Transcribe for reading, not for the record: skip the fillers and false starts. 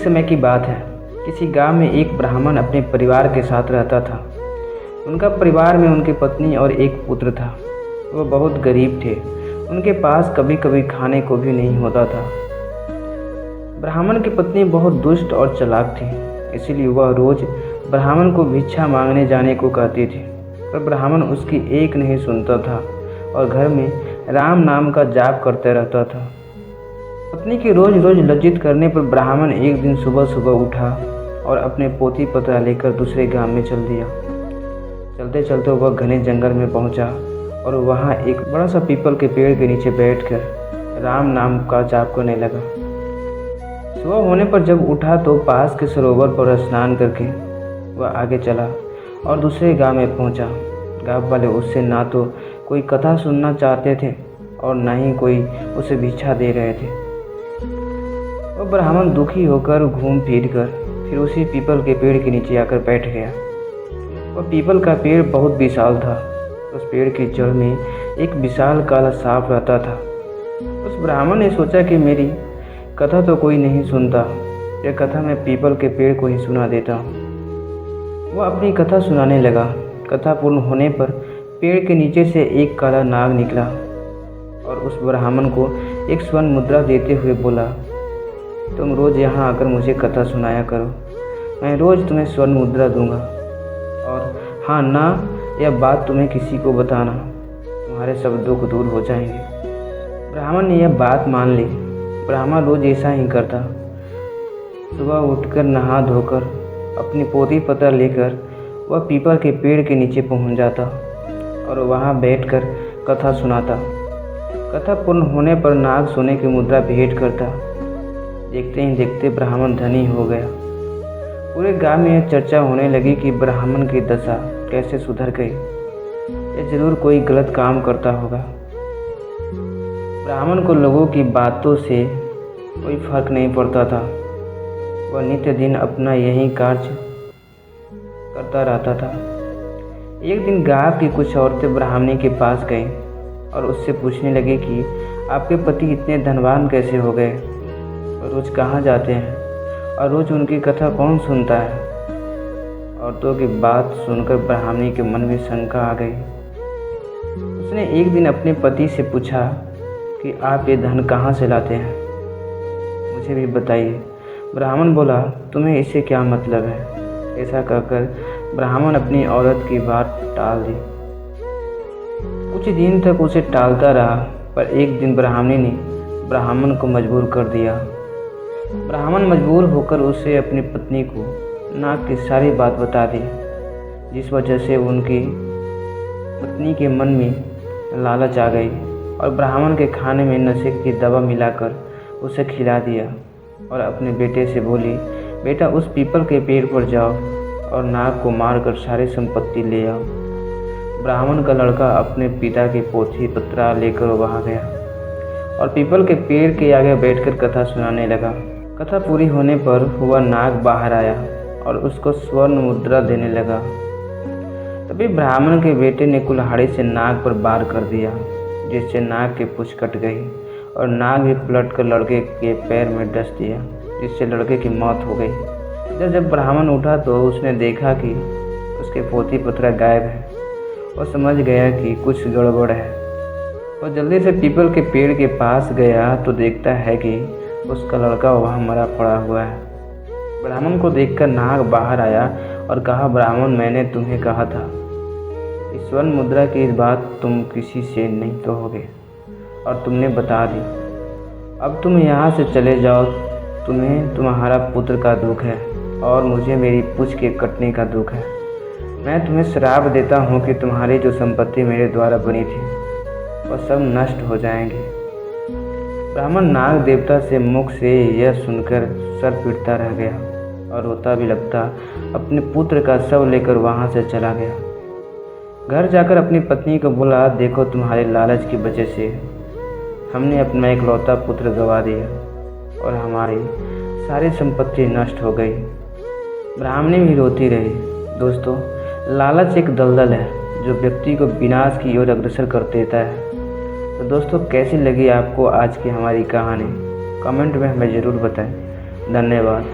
समय की बात है। किसी गांव में एक ब्राह्मण अपने परिवार के साथ रहता था। उनका परिवार में उनकी पत्नी और एक पुत्र था। वो बहुत गरीब थे। उनके पास कभी कभी खाने को भी नहीं होता था। ब्राह्मण की पत्नी बहुत दुष्ट और चालाक थी, इसीलिए वह रोज ब्राह्मण को भिक्षा मांगने जाने को कहती थी, पर ब्राह्मण उसकी एक नहीं सुनता था और घर में राम नाम का जाप करते रहता था। पत्नी के रोज रोज लज्जित करने पर ब्राह्मण एक दिन सुबह सुबह उठा और अपने पोती पतरा लेकर दूसरे गांव में चल दिया। चलते चलते वह घने जंगल में पहुंचा और वहां एक बड़ा सा पीपल के पेड़ के नीचे बैठकर राम नाम का जाप करने लगा। सुबह होने पर जब उठा तो पास के सरोवर पर स्नान करके वह आगे चला और दूसरे गांव में पहुंचा। गांव वाले उससे ना तो कोई कथा सुनना चाहते थे और ना ही कोई उसे भिक्षा दे रहे थे। वह ब्राह्मण दुखी होकर घूम फिर कर फिर उसी पीपल के पेड़ के नीचे आकर बैठ गया। वह पीपल का पेड़ बहुत विशाल था। उस पेड़ की जड़ में एक विशाल काला सांप रहता था। उस ब्राह्मण ने सोचा कि मेरी कथा तो कोई नहीं सुनता, यह कथा मैं पीपल के पेड़ को ही सुना देता हूँ। वह अपनी कथा सुनाने लगा। कथा पूर्ण होने पर पेड़ के नीचे से एक काला नाग निकला और उस ब्राह्मण को एक स्वर्ण मुद्रा देते हुए बोला, तुम रोज़ यहाँ आकर मुझे कथा सुनाया करो, मैं रोज़ तुम्हें स्वर्ण मुद्रा दूंगा। और हाँ ना, यह बात तुम्हें किसी को बताना, तुम्हारे सब दुख दूर हो जाएंगे। ब्राह्मण ने यह बात मान ली। ब्राह्मण रोज़ ऐसा ही करता। सुबह उठकर नहा धोकर अपनी पोती पत्र लेकर वह पीपल के पेड़ के नीचे पहुंच जाता और वहां बैठकर कथा सुनाता। कथा पूर्ण होने पर नाग सोने की मुद्रा भेंट करता। देखते ही देखते ब्राह्मण धनी हो गया। पूरे गांव में यह चर्चा होने लगी कि ब्राह्मण की दशा कैसे सुधर गई। यह जरूर कोई गलत काम करता होगा। ब्राह्मण को लोगों की बातों से कोई फर्क नहीं पड़ता था। वह नित्य दिन अपना यही कार्य करता रहता था। एक दिन गांव की कुछ औरतें ब्राह्मणी के पास गई और उससे पूछने लगे कि आपके पति इतने धनवान कैसे हो गए, रोज़ कहाँ जाते हैं और रोज़ उनकी कथा कौन सुनता है। औरतों की बात सुनकर ब्राह्मणी के मन में शंका आ गई। उसने एक दिन अपने पति से पूछा कि आप ये धन कहाँ से लाते हैं, मुझे भी बताइए। ब्राह्मण बोला, तुम्हें इससे क्या मतलब है। ऐसा कहकर ब्राह्मण अपनी औरत की बात टाल दी। कुछ दिन तक उसे टालता रहा, पर एक दिन ब्राह्मणी ने ब्राह्मण को मजबूर कर दिया। ब्राह्मण मजबूर होकर उसे अपनी पत्नी को नाग की सारी बात बता दी, जिस वजह से उनकी पत्नी के मन में लालच आ गई और ब्राह्मण के खाने में नशे की दवा मिलाकर उसे खिला दिया और अपने बेटे से बोली, बेटा उस पीपल के पेड़ पर जाओ और नाग को मारकर सारी संपत्ति ले आओ। ब्राह्मण का लड़का अपने पिता की पोथी पत्रा लेकर वहाँ गया और पीपल के पेड़ के आगे बैठकर कथा सुनाने लगा। कथा पूरी होने पर वह नाग बाहर आया और उसको स्वर्ण मुद्रा देने लगा। तभी ब्राह्मण के बेटे ने कुल्हाड़ी से नाग पर वार कर दिया, जिससे नाग की पूंछ कट गई और नाग भी पलटकर लड़के के पैर में डस दिया, जिससे लड़के की मौत हो गई। जब ब्राह्मण उठा तो उसने देखा कि उसके पोती पत्रा गायब है। वह समझ गया कि कुछ गड़बड़ है। वह जल्दी से पीपल के पेड़ के पास गया तो देखता है कि उसका लड़का वहाँ मरा पड़ा हुआ है। ब्राह्मण को देखकर नाग बाहर आया और कहा, ब्राह्मण मैंने तुम्हें कहा था इस स्वर्ण मुद्रा की इस बात तुम किसी से नहीं कहोगे और तुमने बता दी। अब तुम यहाँ से चले जाओ, तुम्हें तुम्हारा पुत्र का दुख है और मुझे मेरी पूंछ के कटने का दुख है। मैं तुम्हें श्राप देता हूँ कि तुम्हारी जो संपत्ति मेरे द्वारा बनी थी वह सब नष्ट हो जाएंगी। ब्राह्मण नाग देवता से मुख से यह सुनकर सर पीटता रह गया और रोता भी लगता अपने पुत्र का शव लेकर वहाँ से चला गया। घर जाकर अपनी पत्नी को बोला, देखो तुम्हारे लालच की वजह से हमने अपना इकलौता पुत्र गंवा दिया और हमारी सारी संपत्ति नष्ट हो गई। ब्राह्मणी भी रोती रही। दोस्तों, लालच एक दलदल है जो व्यक्ति को विनाश की ओर अग्रसर कर देता है। तो दोस्तों, कैसी लगी आपको आज की हमारी कहानी? कमेंट में हमें ज़रूर बताएं। धन्यवाद।